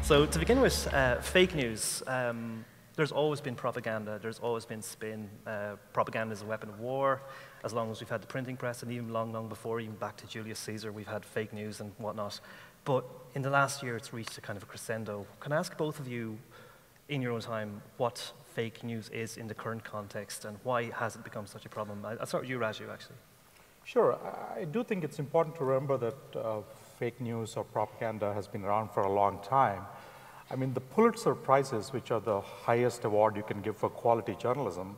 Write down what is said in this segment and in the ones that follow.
So to begin with, fake news. There's always been propaganda. There's always been spin. Propaganda is a weapon of war. As long as we've had the printing press, and even long, long before, even back to Julius Caesar, we've had fake news and whatnot. But in the last year, it's reached a kind of a crescendo. Can I ask both of you, in your own time, what fake news is in the current context, and why has it become such a problem? I'll start with you, Raju, actually. Sure. I do think it's important to remember that fake news or propaganda has been around for a long time. I mean, the Pulitzer Prizes, which are the highest award you can give for quality journalism,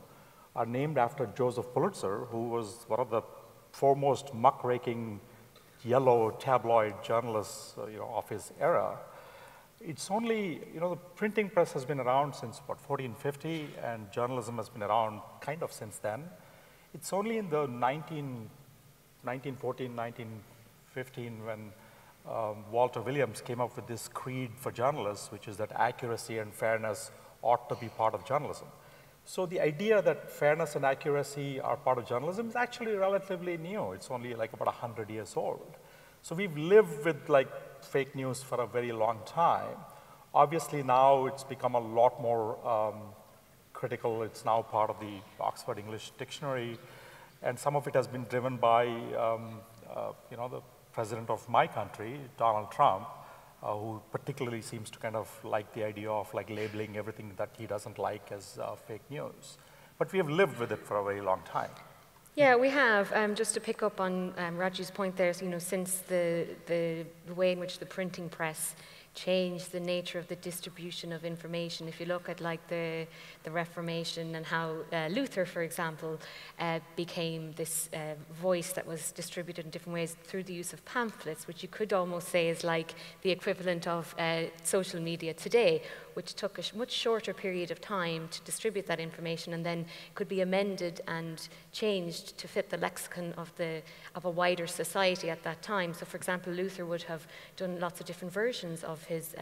are named after Joseph Pulitzer, who was one of the foremost muckraking yellow tabloid journalists of his era. It's only, the printing press has been around since, 1450, and journalism has been around kind of since then. It's only in the 1914, 1915, when Walter Williams came up with this creed for journalists, which is that accuracy and fairness ought to be part of journalism. So the idea that fairness and accuracy are part of journalism is actually relatively new. It's only like about 100 years old. So we've lived with fake news for a very long time. Obviously now it's become a lot more critical. It's now part of the Oxford English Dictionary, and some of it has been driven by the president of my country, Donald Trump, who particularly seems to kind of like the idea of labeling everything that he doesn't like as fake news. But we have lived with it for a very long time. Yeah, we have. Just to pick up on Raju's point there, since the way in which the printing press changed the nature of the distribution of information. If you look at the Reformation and how Luther, for example, became this voice that was distributed in different ways through the use of pamphlets, which you could almost say is like the equivalent of social media today, which took a much shorter period of time to distribute that information and then could be amended and changed to fit the lexicon of a wider society at that time. So, for example, Luther would have done lots of different versions of his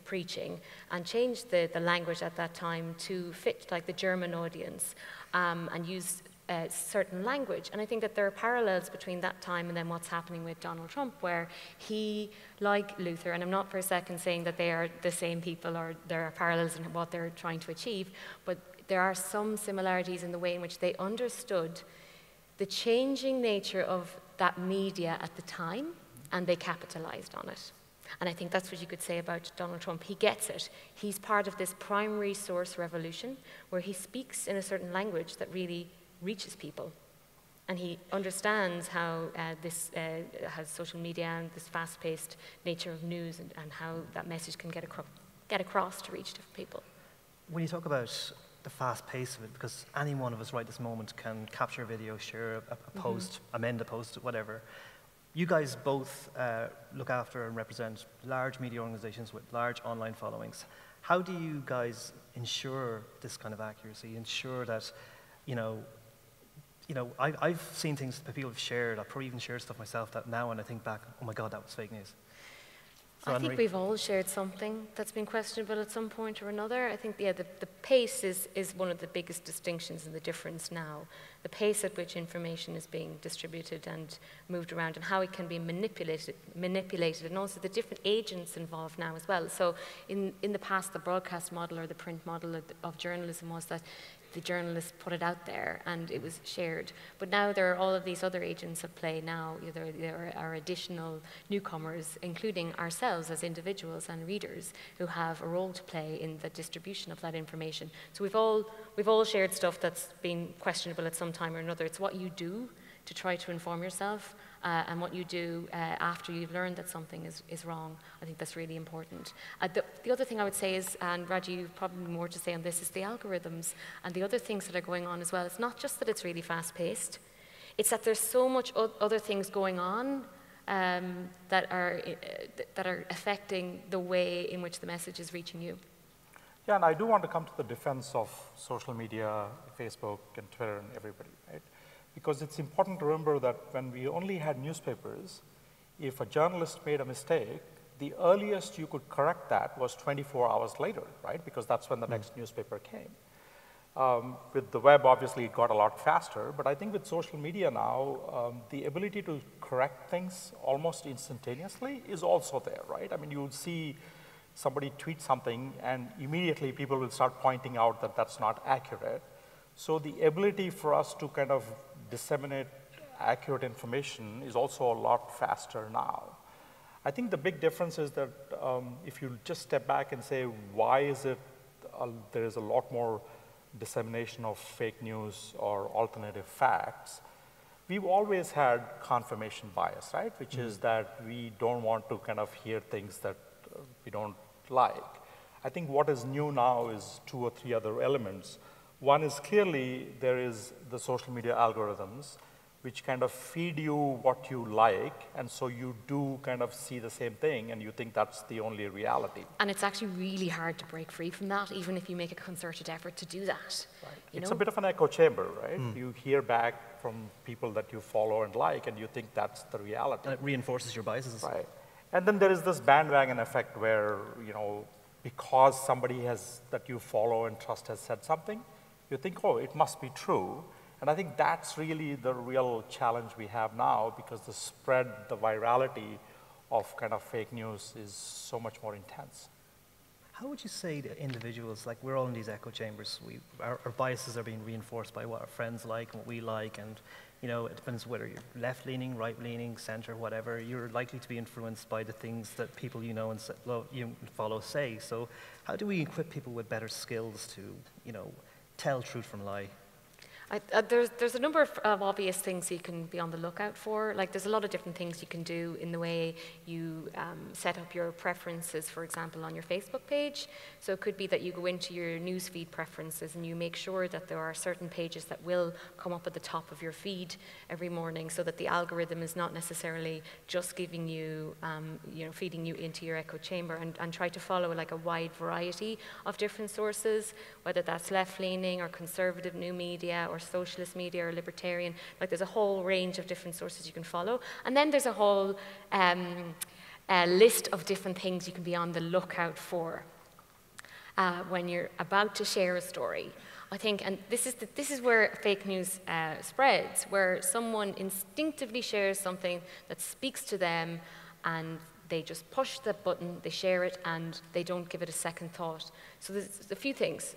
preaching and changed the language at that time to fit the German audience and use certain language. And I think that there are parallels between that time and then what's happening with Donald Trump, where he, like Luther, and I'm not for a second saying that they are the same people or there are parallels in what they're trying to achieve, but there are some similarities in the way in which they understood the changing nature of that media at the time, and they capitalized on it. And I think that's what you could say about Donald Trump. He gets it. He's part of this primary source revolution where he speaks in a certain language that really reaches people. And he understands how has social media and this fast-paced nature of news and how that message can get across to reach different people. When you talk about the fast pace of it, because any one of us right this moment can capture a video, share a post, amend a post, whatever. You guys both look after and represent large media organizations with large online followings. How do you guys ensure this kind of accuracy, ensure that, I've seen things that people have shared, I've probably even shared stuff myself that now when I think back, oh my God, that was fake news. So I think we've all shared something that's been questionable at some point or another. I think, the pace is one of the biggest distinctions in the difference now. The pace at which information is being distributed and moved around and how it can be manipulated, and also the different agents involved now as well. So in the past, the broadcast model or the print model of journalism was that the journalists put it out there and it was shared. But now there are all of these other agents at play now. There are additional newcomers, including ourselves as individuals and readers, who have a role to play in the distribution of that information. So we've all shared stuff that's been questionable at some time or another. It's what you do to try to inform yourself and what you do after you've learned that something is wrong. I think that's really important. The other thing I would say is, and Raju, you've probably more to say on this, is the algorithms and the other things that are going on as well. It's not just that it's really fast-paced, it's that there's so much other things going on that are affecting the way in which the message is reaching you. Yeah, and I do want to come to the defense of social media, Facebook and Twitter and everybody, right? Because it's important to remember that when we only had newspapers, if a journalist made a mistake, the earliest you could correct that was 24 hours later, right? Because that's when the next newspaper came. With the web, obviously, it got a lot faster, but I think with social media now, the ability to correct things almost instantaneously is also there, right? I mean, you would see, somebody tweets something, and immediately people will start pointing out that that's not accurate. So the ability for us to kind of disseminate accurate information is also a lot faster now. I think the big difference is that if you just step back and say, why is it there is a lot more dissemination of fake news or alternative facts? We've always had confirmation bias, right? Which is that we don't want to kind of hear things that we don't like. I think what is new now is 2 or 3 other elements. One is clearly there is the social media algorithms, which kind of feed you what you like, and so you do kind of see the same thing, and you think that's the only reality. And it's actually really hard to break free from that, even if you make a concerted effort to do that. Right. It's a bit of an echo chamber, right? You hear back from people that you follow and like, and you think that's the reality. And it reinforces your biases. Right. And then there is this bandwagon effect where, because somebody that you follow and trust has said something, you think, oh, it must be true. And I think that's really the real challenge we have now, because the spread, the virality of kind of fake news is so much more intense. How would you say to individuals, like we're all in these echo chambers, our biases are being reinforced by what our friends like and what we like, and it depends whether you're left-leaning, right-leaning, center, whatever, you're likely to be influenced by the things that people you know and you follow say. So how do we equip people with better skills to, tell truth from lie? There's a number of obvious things you can be on the lookout for. Like, there's a lot of different things you can do in the way you set up your preferences, for example, on your Facebook page. So it could be that you go into your newsfeed preferences and you make sure that there are certain pages that will come up at the top of your feed every morning, so that the algorithm is not necessarily just giving you, feeding you into your echo chamber, and try to follow like a wide variety of different sources, whether that's left-leaning or conservative new media or socialist media or libertarian. Like, there's a whole range of different sources you can follow. And then there's a whole list of different things you can be on the lookout for when you're about to share a story. I think, and this is where fake news spreads, where someone instinctively shares something that speaks to them, and they just push the button, they share it, and they don't give it a second thought. So there's a few things.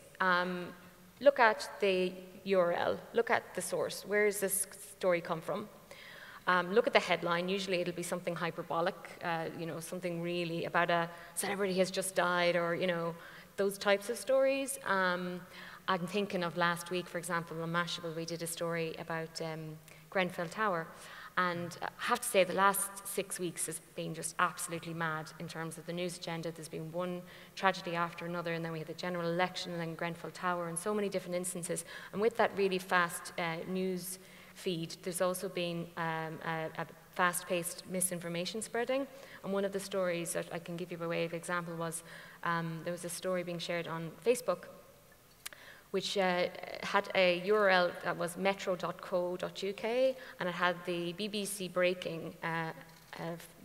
Look at the URL, look at the source. Where does this story come from? Look at the headline. Usually it'll be something hyperbolic, something really about a celebrity has just died, or, those types of stories. I'm thinking of last week, for example, on Mashable, we did a story about Grenfell Tower. And I have to say, the last 6 weeks has been just absolutely mad in terms of the news agenda. There's been one tragedy after another, and then we had the general election, and then Grenfell Tower, and so many different instances. And with that really fast news feed, there's also been a fast-paced misinformation spreading. And one of the stories that I can give you by way of example was there was a story being shared on Facebook, which had a URL that was metro.co.uk, and it had the BBC breaking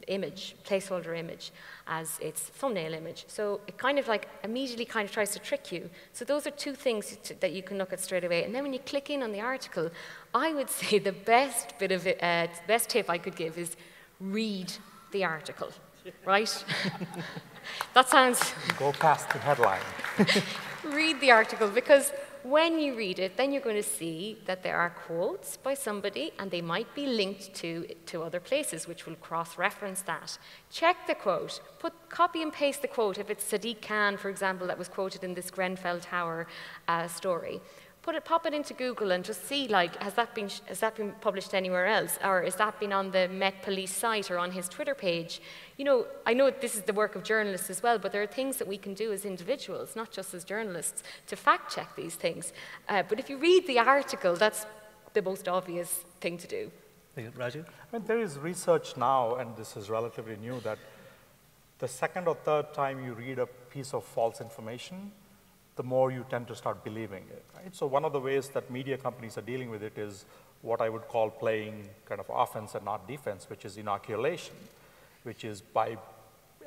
image, placeholder image, as its thumbnail image. So it kind of like immediately kind of tries to trick you. So those are 2 things that you can look at straight away. And then when you click in on the article, I would say the best best tip I could give is read the article, right? That sounds... Go past the headline. Read the article, because when you read it, then you're going to see that there are quotes by somebody, and they might be linked to other places, which will cross-reference that. Check the quote. Copy and paste the quote. If it's Sadiq Khan, for example, that was quoted in this Grenfell Tower story, pop it into Google and just see, like, has that been published anywhere else, or has that been on the Met Police site or on his Twitter page? I know this is the work of journalists as well, but there are things that we can do as individuals, not just as journalists, to fact check these things. But if you read the article, that's the most obvious thing to do. Raju? I mean, there is research now, and this is relatively new, that the second or third time you read a piece of false information, the more you tend to start believing it, right? So one of the ways that media companies are dealing with it is what I would call playing kind of offense and not defense, which is inoculation, which is by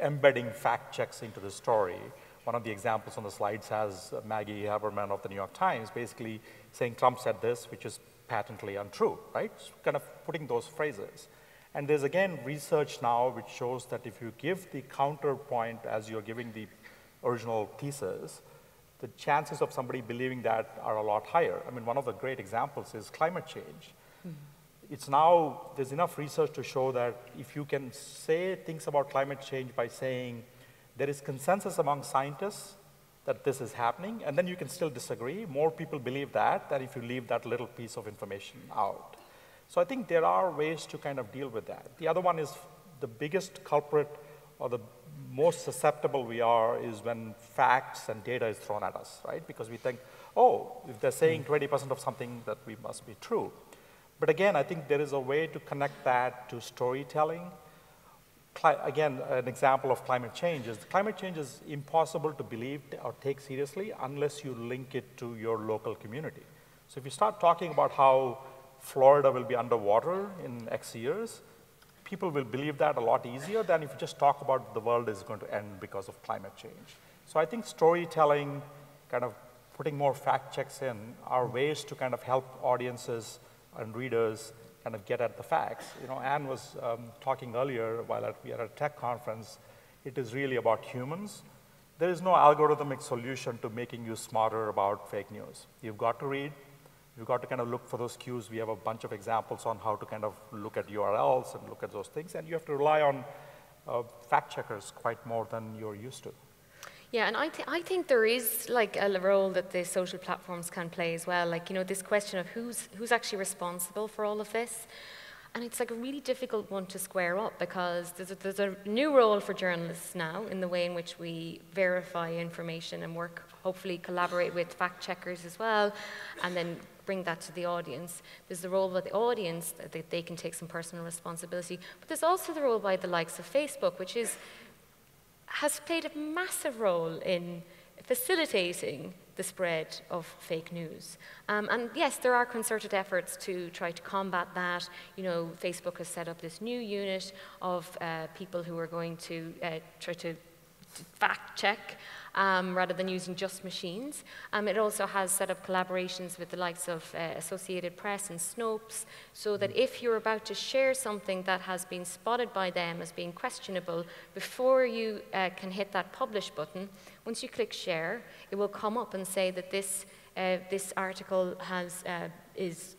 embedding fact checks into the story. One of the examples on the slides has Maggie Haberman of the New York Times basically saying Trump said this, which is patently untrue, right? So kind of putting those phrases. And there's, again, research now which shows that if you give the counterpoint as you're giving the original thesis, the chances of somebody believing that are a lot higher. I mean, one of the great examples is climate change. It's now, there's enough research to show that if you can say things about climate change by saying there is consensus among scientists that this is happening, and then you can still disagree, more people believe that than if you leave that little piece of information out. So I think there are ways to kind of deal with that. The other one is the biggest culprit or the most susceptible we are is when facts and data is thrown at us, right? Because we think, oh, if they're saying 20% of something, that we must be true. But again, I think there is a way to connect that to storytelling. Again, an example of climate change is climate change is impossible to believe or take seriously unless you link it to your local community. So if you start talking about how Florida will be underwater in X years, people will believe that a lot easier than if you just talk about the world is going to end because of climate change. So I think storytelling, kind of putting more fact checks in, are ways to kind of help audiences and readers kind of get at the facts. You know, Anne was talking earlier while we are at a tech conference, it is really about humans. There is no algorithmic solution to making you smarter about fake news. You've got to read, you've got to kind of look for those cues. We have a bunch of examples on how to kind of look at URLs and look at those things, and you have to rely on fact checkers quite more than you're used to. Yeah, and I think there is like a role that the social platforms can play as well. Like, you know, this question of who's actually responsible for all of this. And it's like a really difficult one to square up because there's a new role for journalists now in the way in which we verify information and work, hopefully collaborate with fact checkers as well, and then bring that to the audience. There's the role by the audience that they can take some personal responsibility, but there's also the role by the likes of Facebook, which has played a massive role in facilitating the spread of fake news. And yes, there are concerted efforts to try to combat that. You know, Facebook has set up this new unit of people who are going to try to fact check rather than using just machines. It also has set up collaborations with the likes of Associated Press and Snopes, so that if you're about to share something that has been spotted by them as being questionable, before you can hit that publish button, once you click share, it will come up and say that this article is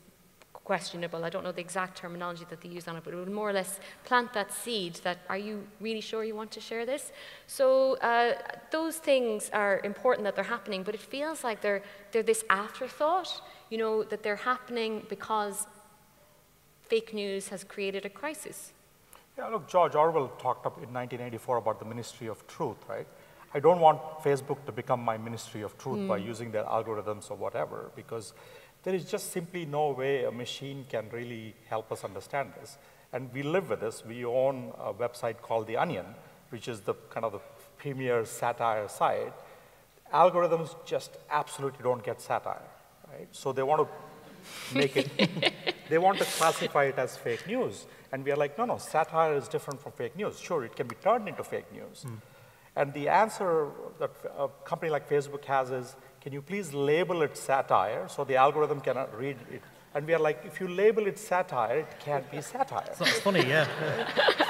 questionable. I don't know the exact terminology that they use on it, but it would more or less plant that seed that, are you really sure you want to share this? So those things are important that they're happening, but it feels like they're this afterthought, you know, that they're happening because fake news has created a crisis. Yeah, look, George Orwell talked up in 1984 about the Ministry of Truth, right? I don't want Facebook to become my Ministry of Truth by using their algorithms or whatever, because there is just simply no way a machine can really help us understand this. And we live with this. We own a website called The Onion, which is the kind of the premier satire site. Algorithms just absolutely don't get satire, right? So they want to make it, they want to classify it as fake news. And we are like, no, satire is different from fake news. Sure, it can be turned into fake news. And the answer that a company like Facebook has is, can you please label it satire so the algorithm cannot read it? And we are like, if you label it satire, it can't be satire. So it's funny, yeah.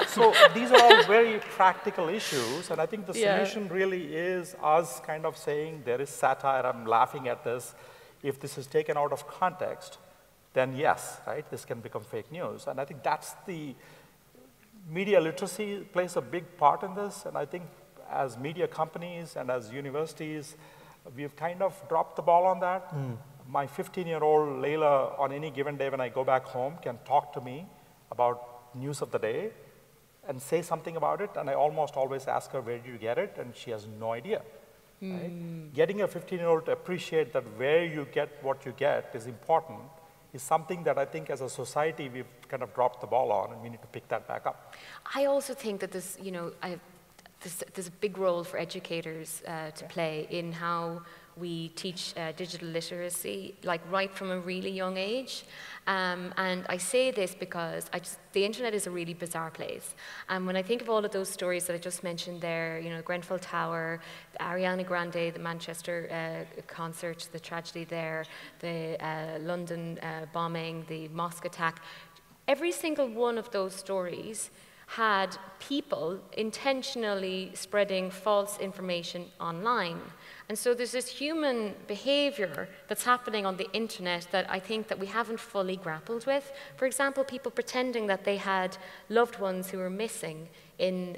So these are all very practical issues, and I think the solution really is us kind of saying there is satire, I'm laughing at this. If this is taken out of context, then yes, right, this can become fake news. And I think that's the media literacy plays a big part in this, and I think as media companies and as universities, we've kind of dropped the ball on that. My 15-year-old Layla, on any given day when I go back home, can talk to me about news of the day and say something about it, and I almost always ask her, where did you get it? And she has no idea. Right? Getting a 15-year-old to appreciate that where you get what you get is important is something that I think as a society we've kind of dropped the ball on, and we need to pick that back up. I also think that this, you know, there's a big role for educators to play in how we teach digital literacy, like right from a really young age. And I say this because the internet is a really bizarre place. And when I think of all of those stories that I just mentioned there, you know, Grenfell Tower, the Ariana Grande, the Manchester concert, the tragedy there, the London bombing, the mosque attack, every single one of those stories had people intentionally spreading false information online. And so there's this human behavior that's happening on the internet that I think that we haven't fully grappled with. For example, people pretending that they had loved ones who were missing in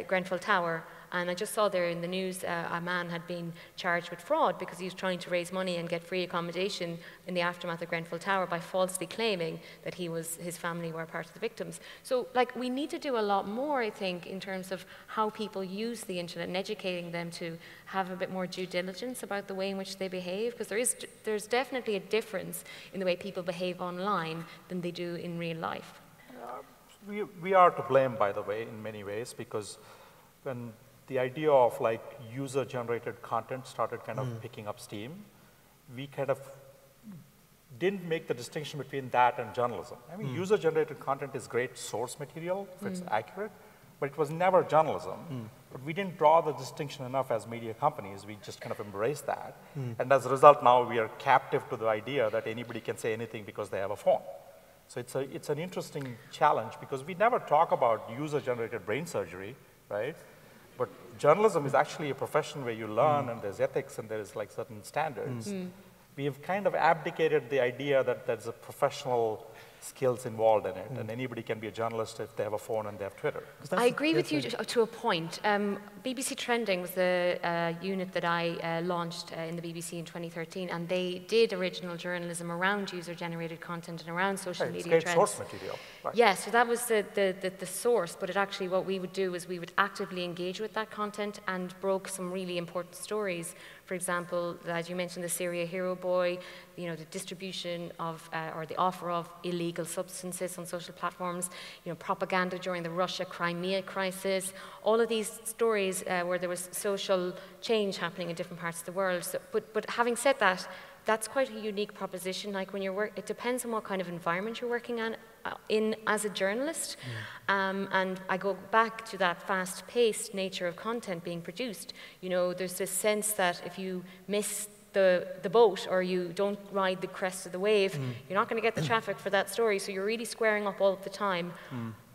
Grenfell Tower. And I just saw there in the news a man had been charged with fraud because he was trying to raise money and get free accommodation in the aftermath of Grenfell Tower by falsely claiming that his family were part of the victims. So, like, we need to do a lot more, I think, in terms of how people use the internet and educating them to have a bit more due diligence about the way in which they behave, because there's definitely a difference in the way people behave online than they do in real life. We are to blame, by the way, in many ways, because when the idea of like user-generated content started kind of picking up steam, we kind of didn't make the distinction between that and journalism. I mean, user-generated content is great source material if it's accurate, but it was never journalism. But we didn't draw the distinction enough as media companies. We just kind of embraced that. And as a result, now we are captive to the idea that anybody can say anything because they have a phone. So it's an interesting challenge because we never talk about user-generated brain surgery, right? But journalism is actually a profession where you learn and there's ethics and there's like certain standards. We have kind of abdicated the idea that there's a professional skills involved in it, and anybody can be a journalist if they have a phone and they have Twitter. I agree with you to a point. BBC Trending was the unit that I launched in the BBC in 2013, and they did original journalism around user-generated content and around social media it's great trends. source material. Right. Yeah, so that was the source, but it actually, what we would do is we would actively engage with that content and broke some really important stories. For example, as you mentioned, the Syria Hero Boy, you know, the distribution of or the offer of illegal substances on social platforms, you know, propaganda during the Russia-Crimea crisis, all of these stories where there was social change happening in different parts of the world. So, but having said that, that's quite a unique proposition. Like when you're it depends on what kind of environment you're working in as a journalist. And I go back to that fast-paced nature of content being produced. You know, there's this sense that if you miss the boat or you don't ride the crest of the wave, you're not going to get the traffic for that story. So you're really squaring up all of the time.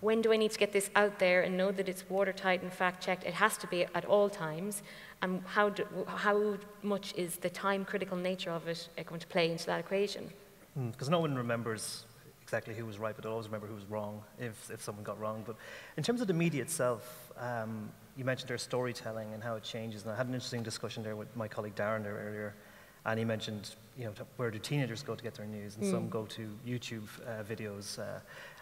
When do I need to get this out there and know that it's watertight and fact-checked? It has to be at all times. And how much is the time-critical nature of it going to play into that equation? Because no one remembers exactly who was right, but they'll always remember who was wrong if someone got wrong. But in terms of the media itself, you mentioned their storytelling and how it changes. And I had an interesting discussion there with my colleague Darren there earlier, and he mentioned, you know, where do teenagers go to get their news, and some go to YouTube videos.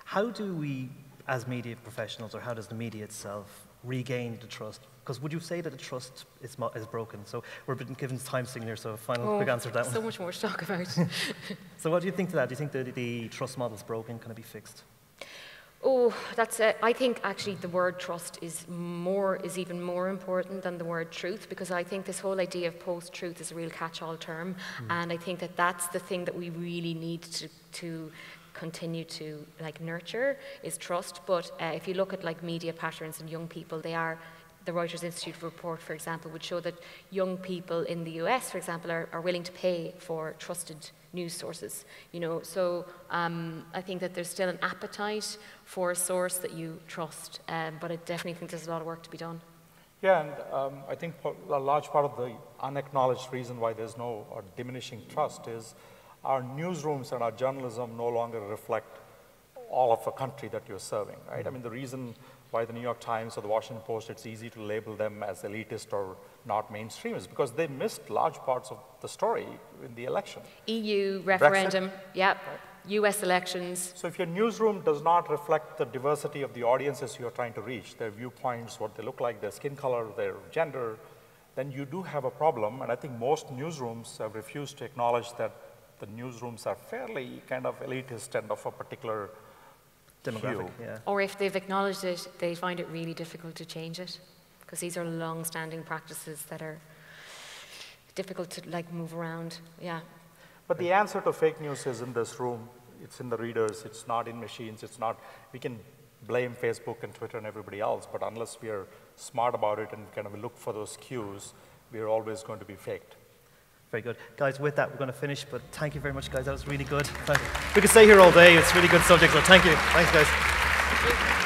How do we, as media professionals, or how does the media itself regain the trust? Because would you say that the trust is broken? So we're been given time signature, so final quick answer to that one. So much more to talk about. So what do you think to that? Do you think that the trust model is broken? Can it be fixed? Oh, I think actually the word trust is even more important than the word truth, because I think this whole idea of post-truth is a real catch-all term, and I think that that's the thing that we really need to continue to like nurture is trust. But if you look at like media patterns in young people, the Reuters Institute report, for example, would show that young people in the US, for example, are willing to pay for trusted news sources. You know, so I think that there's still an appetite for a source that you trust, but I definitely think there's a lot of work to be done. Yeah, and I think a large part of the unacknowledged reason why there's no or diminishing trust is our newsrooms and our journalism no longer reflect all of the country that you're serving, right? I mean, the reason why the New York Times or the Washington Post, it's easy to label them as elitist or not mainstream is because they missed large parts of the story in the election. EU referendum, Brexit, yep. US elections. So if your newsroom does not reflect the diversity of the audiences you're trying to reach, their viewpoints, what they look like, their skin color, their gender, then you do have a problem. And I think most newsrooms have refused to acknowledge that the newsrooms are fairly kind of elitist and of a particular demographic. Yeah. Or if they've acknowledged it, they find it really difficult to change it, because these are long-standing practices that are difficult to like move around. Yeah. But the answer to fake news is in this room. It's in the readers. It's not in machines. It's not. We can blame Facebook and Twitter and everybody else, but unless we are smart about it and kind of look for those cues, we are always going to be faked. Very good. Guys, with that, we're going to finish, but thank you very much, guys. That was really good. We could stay here all day. It's a really good subject, so thank you. Thanks, guys.